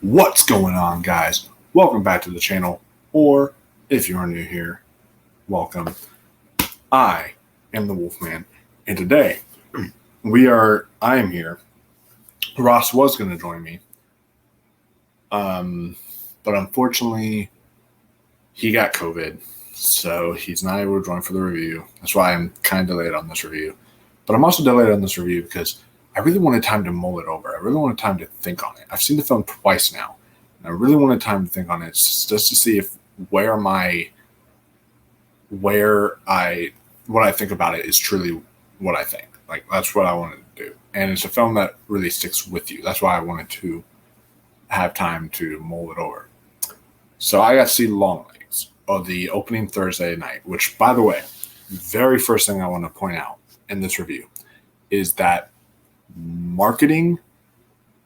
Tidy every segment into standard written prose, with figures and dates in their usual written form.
What's going on, guys? Welcome back to the channel, or if you are new here, welcome. I am the Wolfman, and today I am here. Ross was going to join me, but unfortunately, he got COVID, so he's not able to join for the review. That's why I'm kind of delayed on this review. But I'm also delayed on this review because I really wanted time to mull it over. I really wanted time to think on it. I've seen the film twice now. And I really wanted time to think on it just to see if what I think about it is truly what I think. Like, that's what I wanted to do. And it's a film that really sticks with you. That's why I wanted to have time to mull it over. So I got to see Longlegs of the opening Thursday night, which, by the way, very first thing I want to point out in this review is that marketing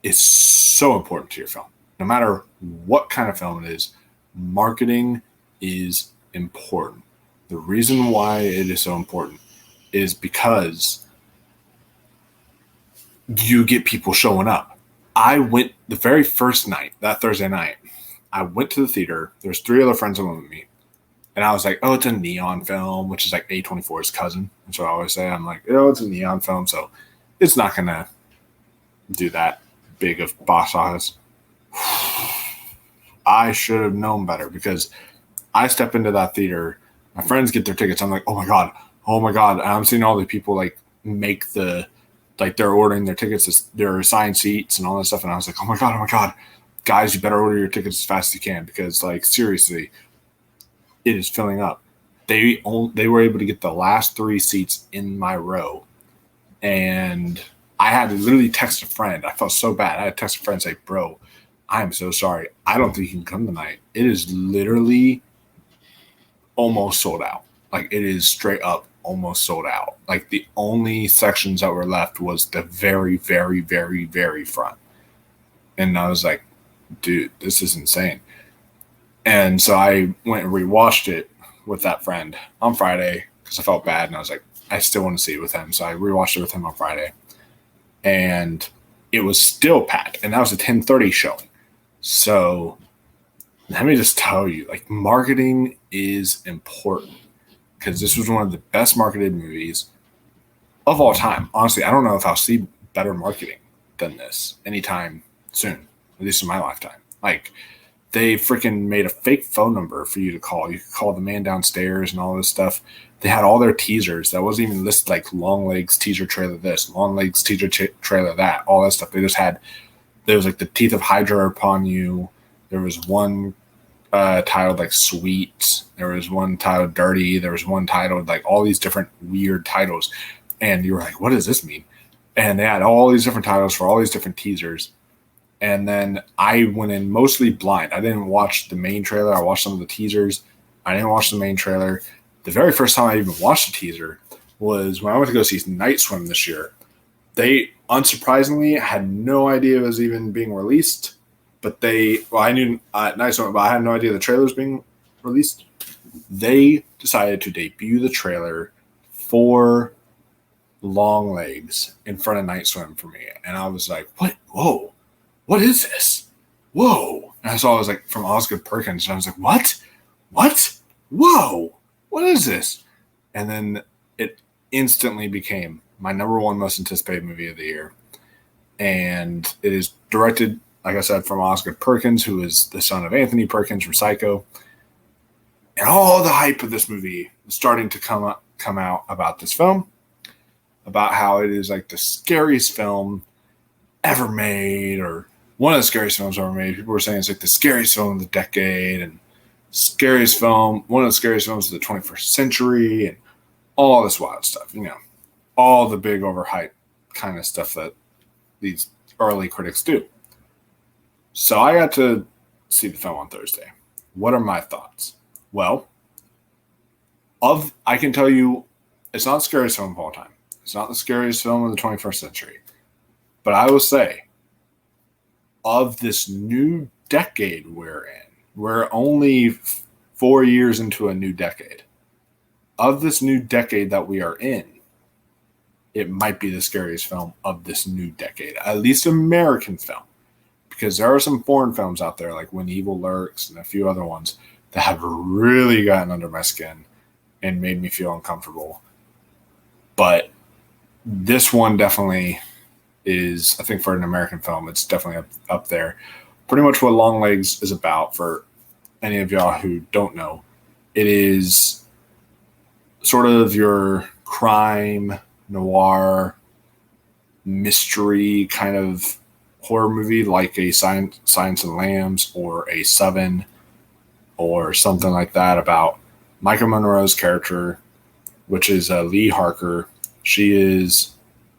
is so important to your film. No matter what kind of film it is, marketing is important. The reason why it is so important is because you get people showing up. I went the very first night, that Thursday night, I went to the theater. There's 3 other friends that went with me. And I was like, oh, it's a neon film, which is like A24's cousin. That's what I always say. I'm like, oh, it's a neon film, so it's not going to do that big of box office. I should have known better because I step into that theater. My friends get their tickets. I'm like, oh my God. And I'm seeing all the people like they're ordering their tickets, their assigned seats and all that stuff. And I was like, oh my God. Guys, you better order your tickets as fast as you can because, like, seriously, it is filling up. They were able to get the last 3 seats in my row. And I had to literally text a friend. I felt so bad. I had to text a friend and say, bro, I am so sorry. I don't think you can come tonight. It is literally almost sold out. Like, it is straight up almost sold out. Like, the only sections that were left was the very, very, very, very front. And I was like, dude, this is insane. And so I went and rewatched it with that friend on Friday because I felt bad. And I was like, I still want to see it with him. So I rewatched it with him on Friday. And it was still packed. And that was a 10:30 showing. So let me just tell you, like, marketing is important because this was one of the best marketed movies of all time. Honestly, I don't know if I'll see better marketing than this anytime soon, at least in my lifetime. Like, they freaking made a fake phone number for you to call. You could call the man downstairs and all this stuff. They had all their teasers that wasn't even listed, like Longlegs teaser trailer this, Longlegs teaser trailer that, all that stuff. They just had, there was like the teeth of Hydra upon you. There was one titled like Sweet. There was one titled Dirty. There was one titled like all these different weird titles. And you were like, what does this mean? And they had all these different titles for all these different teasers. And then I went in mostly blind. I didn't watch the main trailer. I watched some of the teasers. I didn't watch the main trailer. The very first time I even watched the teaser was when I went to go see Night Swim this year. They, unsurprisingly, had no idea it was even being released. But I knew Night Swim, but I had no idea the trailer was being released. They decided to debut the trailer for Longlegs in front of Night Swim for me. And I was like, what? Whoa. What is this? Whoa. And I saw it was like from Osgood Perkins. And I was like, what? Whoa. What is this? And then it instantly became my number 1 most anticipated movie of the year. And it is directed, like I said, from Osgood Perkins, who is the son of Anthony Perkins from Psycho. And all the hype of this movie is starting to come out about this film, about how it is like the scariest film ever made, or one of the scariest films ever made. People were saying it's like the scariest film of the decade and one of the scariest films of the 21st century, and all this wild stuff, all the big overhyped kind of stuff that these early critics do. So I got to see the film on Thursday. What are my thoughts? Well, I can tell you it's not the scariest film of all time. It's not the scariest film of the 21st century. But I will say, of this new decade we're only 4 years into a new decade. Of this new decade that we are in, it might be the scariest film of this new decade, at least American film. because there are some foreign films out there like When Evil Lurks and a few other ones that have really gotten under my skin and made me feel uncomfortable. But this one definitely is, I think for an American film, it's definitely up there. Pretty much what Longlegs is about, for any of y'all who don't know, it is sort of your crime, noir, mystery kind of horror movie, like a Silence of the Lambs or a Seven or something like that, about Micah Monroe's character, which is Lee Harker. She is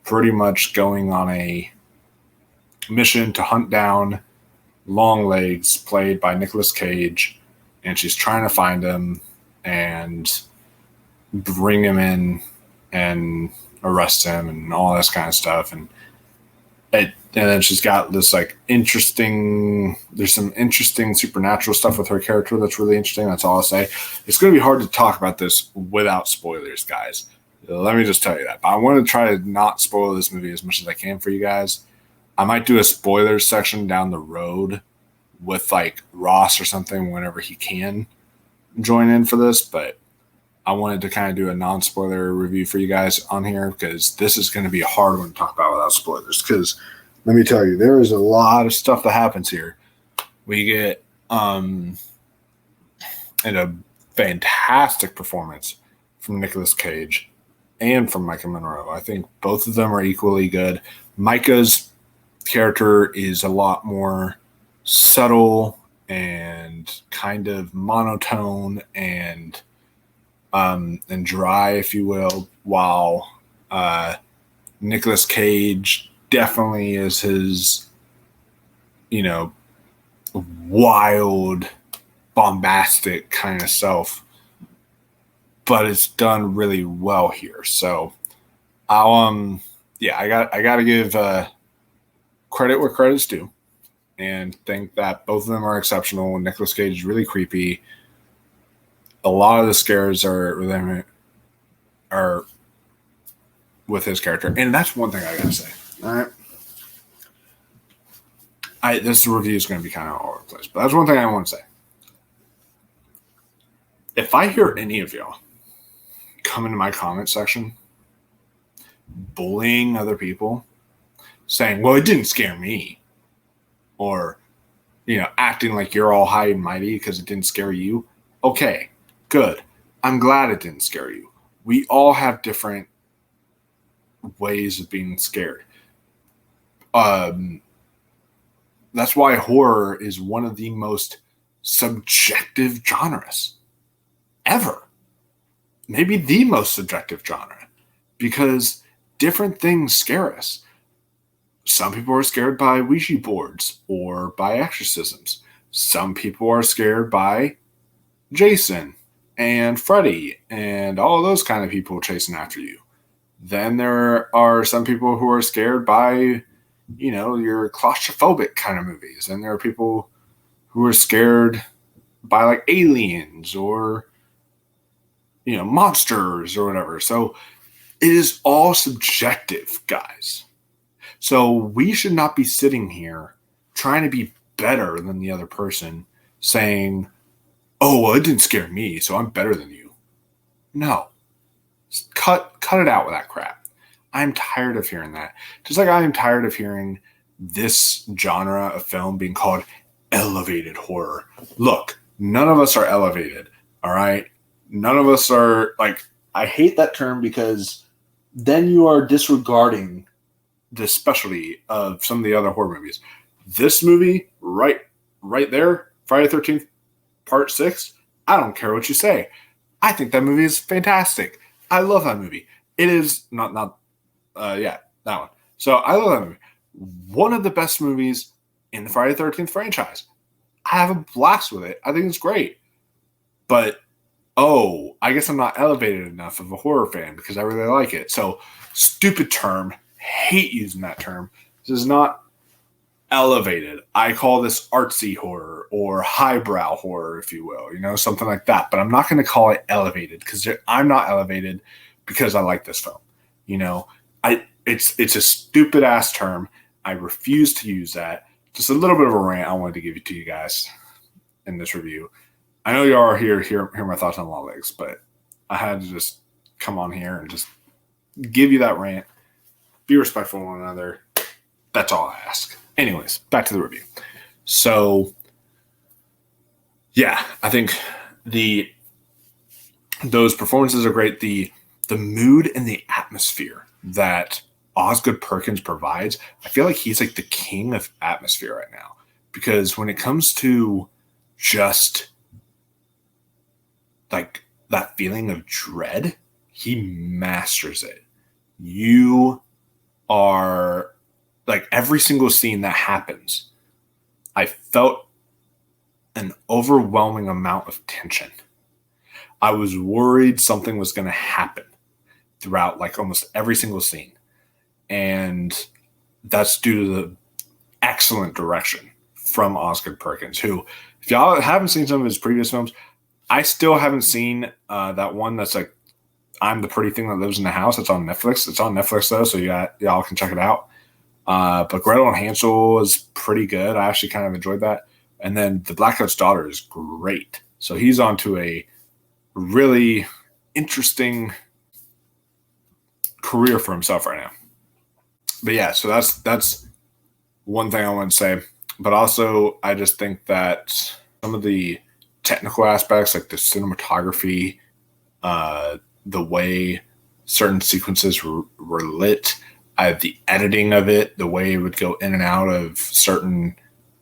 pretty much going on a mission to hunt down Longlegs, played by Nicolas Cage, and she's trying to find him and bring him in and arrest him and all this kind of stuff. And then she's got this like there's some interesting supernatural stuff with her character that's really interesting. That's all I'll say. It's going to be hard to talk about this without spoilers, guys. Let me just tell you that. But I want to try to not spoil this movie as much as I can for you guys. I might do a spoilers section down the road with like Ross or something whenever he can join in for this. But I wanted to kind of do a non-spoiler review for you guys on here, because this is going to be a hard one to talk about without spoilers. Because let me tell you, there is a lot of stuff that happens here. We get and a fantastic performance from Nicolas Cage and from Micah Monroe. I think both of them are equally good. Micah's character is a lot more subtle and kind of monotone and dry, if you will, while Nicolas Cage definitely is his, wild, bombastic kind of self. But it's done really well here. So I'll I got to give credit where credit's due, and think that both of them are exceptional. Nicolas Cage is really creepy. A lot of the scares are with his character, and that's one thing I gotta say. All right, this review is going to be kind of all over the place, but that's one thing I want to say. If I hear any of y'all come into my comment section bullying other people, saying, well, it didn't scare me, or acting like you're all high and mighty because it didn't scare you, okay, good. I'm glad it didn't scare you. We all have different ways of being scared. That's why horror is one of the most subjective genres ever. Maybe the most subjective genre, because different things scare us. Some people are scared by Ouija boards or by exorcisms. Some people are scared by Jason and Freddy and all those kind of people chasing after you. Then there are some people who are scared by, your claustrophobic kind of movies. And there are people who are scared by like aliens or, monsters or whatever. So it is all subjective, guys. So we should not be sitting here trying to be better than the other person, saying, oh, well, it didn't scare me, so I'm better than you. No. Cut it out with that crap. I'm tired of hearing that. Just like I am tired of hearing this genre of film being called elevated horror. Look, none of us are elevated, all right? None of us are, I hate that term, because then you are disregarding the specialty of some of the other horror movies. This movie, right there, Friday the 13th, Part 6, I don't care what you say. I think that movie is fantastic. I love that movie. It is that one. So I love that movie. One of the best movies in the Friday the 13th franchise. I have a blast with it. I think it's great. But, I guess I'm not elevated enough of a horror fan because I really like it. So, stupid term. Hate using that term. This is not elevated. I call this artsy horror or highbrow horror, if you will, something like that. But I'm not going to call it elevated, because I'm not elevated because I like this film. It's a stupid ass term. I refuse to use that. just a little bit of a rant I wanted to give to you guys in this review. I know you are here hear my thoughts on Longlegs, but I had to just come on here and just give you that rant. Be respectful of one another. That's all I ask. Anyways, back to the review. So, yeah, I think those performances are great. The mood and the atmosphere that Osgood Perkins provides, I feel like he's like the king of atmosphere right now. Because when it comes to just like that feeling of dread, he masters it. You are like every single scene that happens, I felt an overwhelming amount of tension. I was worried something was going to happen throughout like almost every single scene. And that's due to the excellent direction from Osgood Perkins, who, if y'all haven't seen some of his previous films, I still haven't seen that one that's like, I'm the Pretty Thing That Lives in the House. It's on Netflix. It's on Netflix, though, so y'all can check it out. But Gretel and Hansel is pretty good. I actually kind of enjoyed that. And then The Blackcoat's Daughter is great. So he's on to a really interesting career for himself right now. But yeah, so that's one thing I want to say. But also, I just think that some of the technical aspects, like the cinematography, the way certain sequences were lit, the editing of it, the way it would go in and out of certain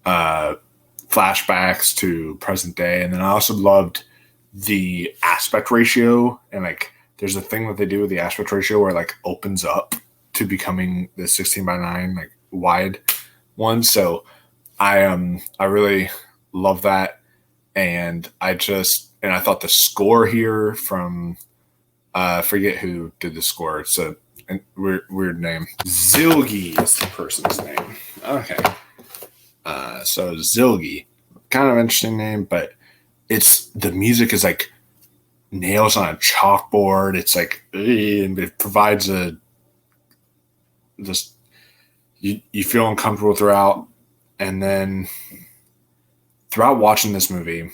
flashbacks to present day. And then I also loved the aspect ratio. And like, there's a thing that they do with the aspect ratio where it like opens up to becoming the 16:9 like wide one. So I really love that. And I thought the score here from I forget who did the score. It's a weird name. Zilgi is the person's name. Okay. So Zilgi, kind of interesting name, but the music is like nails on a chalkboard. It's like, it provides you feel uncomfortable throughout. And then throughout watching this movie,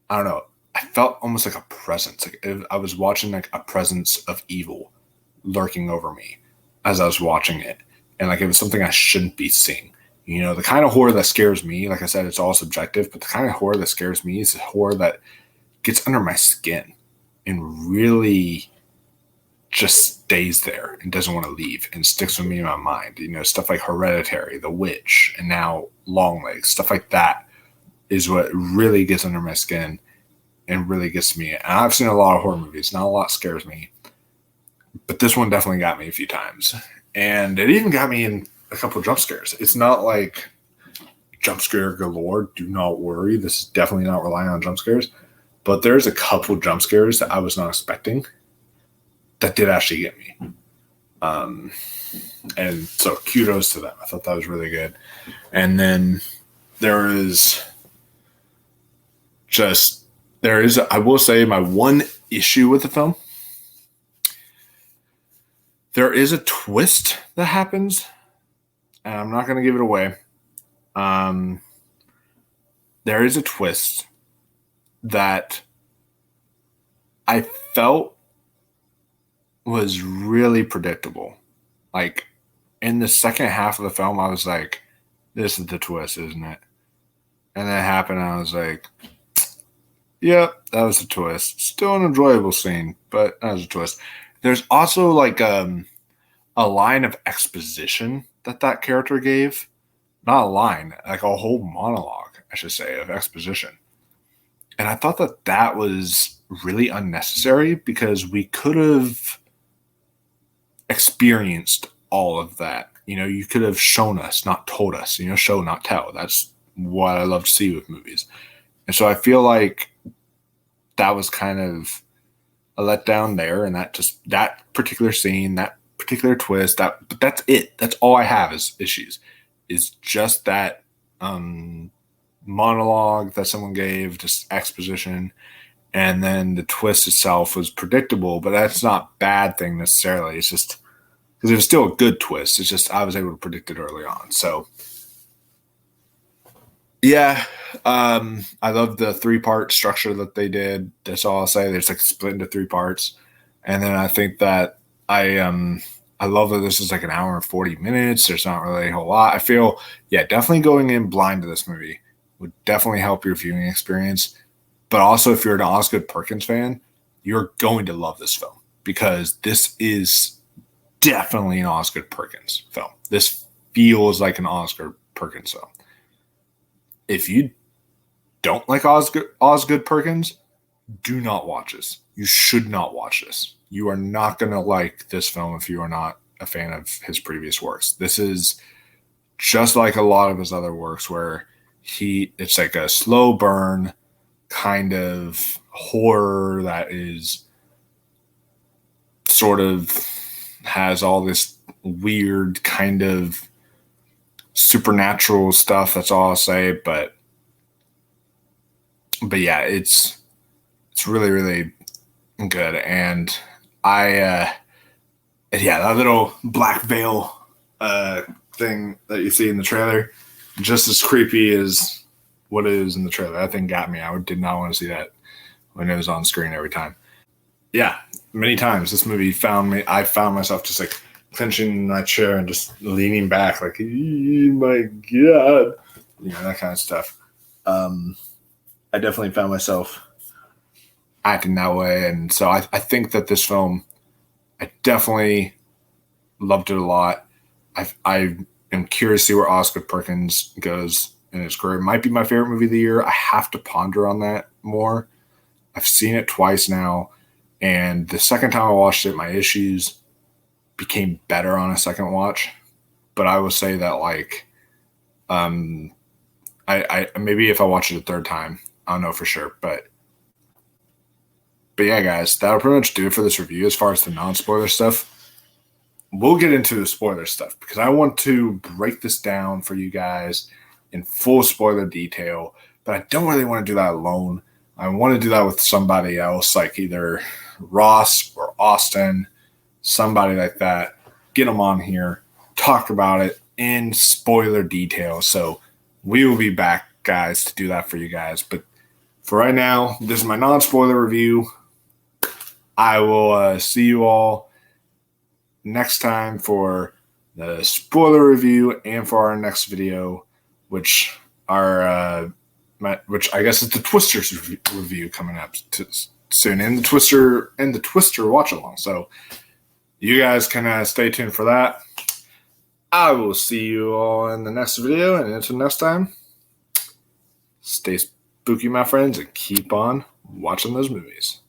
I don't know, I felt almost like a presence. Like I was watching like a presence of evil lurking over me as I was watching it. And like it was something I shouldn't be seeing. You know, the kind of horror that scares me, like I said, it's all subjective, but the kind of horror that scares me is the horror that gets under my skin and really just stays there and doesn't want to leave and sticks with me in my mind. You know, stuff like Hereditary, The Witch, and now Longlegs, stuff like that is what really gets under my skin and really gets me. And I've seen a lot of horror movies. Not a lot scares me, but this one definitely got me a few times. And it even got me in a couple of jump scares. It's not like jump scare galore. Do not worry. This is definitely not relying on jump scares. But there's a couple jump scares that I was not expecting that did actually get me. And so kudos to them. I thought that was really good. And then there is, I will say, my one issue with the film. There is a twist that happens, and I'm not going to give it away. There is a twist that I felt was really predictable. Like, in the second half of the film, I was like, this is the twist, isn't it? And then it happened, and I was like, yep, that was a twist. Still an enjoyable scene, but that was a twist. There's also like a line of exposition that character gave. Not a line, like a whole monologue, I should say, of exposition. And I thought that was really unnecessary because we could have experienced all of that. You know, you could have shown us, not told us. You know, show, not tell. That's what I love to see with movies. And so I feel like that was kind of a letdown there, and that particular scene, that particular twist, but that's it. That's all I have is issues. Is just that monologue that someone gave, just exposition, and then the twist itself was predictable, but that's not a bad thing necessarily. It's just because it was still a good twist. It's just I was able to predict it early on. So Yeah, I love the 3-part structure that they did. That's all I'll say. There's like split into 3 parts, and then I think that I love that this is like an hour and 40 minutes. There's not really a whole lot. I feel, yeah, definitely going in blind to this movie would definitely help your viewing experience. But also, if you're an Osgood Perkins fan, you're going to love this film because this is definitely an Osgood Perkins film. This feels like an Osgood Perkins film. If you don't like Osgood Perkins, do not watch this. You should not watch this. You are not going to like this film if you are not a fan of his previous works. This is just like a lot of his other works where it's like a slow burn kind of horror that is sort of has all this weird kind of supernatural stuff. That's all I'll say. But yeah, it's really, really good. And yeah, that little black veil thing that you see in the trailer, just as creepy as what it is in the trailer. That thing got me. I did not want to see that when it was on screen every time. Yeah, many times this movie found me. I found myself just like clenching my chair and just leaning back, like, oh my God, that kind of stuff. I definitely found myself acting that way. And so I think that this film, I definitely loved it a lot. I am curious to see where Osgood Perkins goes in his career. It might be my favorite movie of the year. I have to ponder on that more. I've seen it twice now. And the second time I watched it, my issues became better on a second watch. But I will say that, like, I maybe if I watch it a third time, I don't know for sure. But yeah, guys, that'll pretty much do it for this review as far as the non-spoiler stuff. We'll get into the spoiler stuff because I want to break this down for you guys in full spoiler detail. But I don't really want to do that alone. I want to do that with somebody else, like either Ross or Austin, somebody like that. Get them on here, talk about it in spoiler detail. So we will be back, guys, to do that for you guys. But for right now, this is my non-spoiler review. I will see you all next time for the spoiler review and for our next video, which I guess is the Twisters review coming up soon, and the Twister watch along. So you guys can stay tuned for that. I will see you all in the next video, and until next time, stay spooky, my friends, and keep on watching those movies.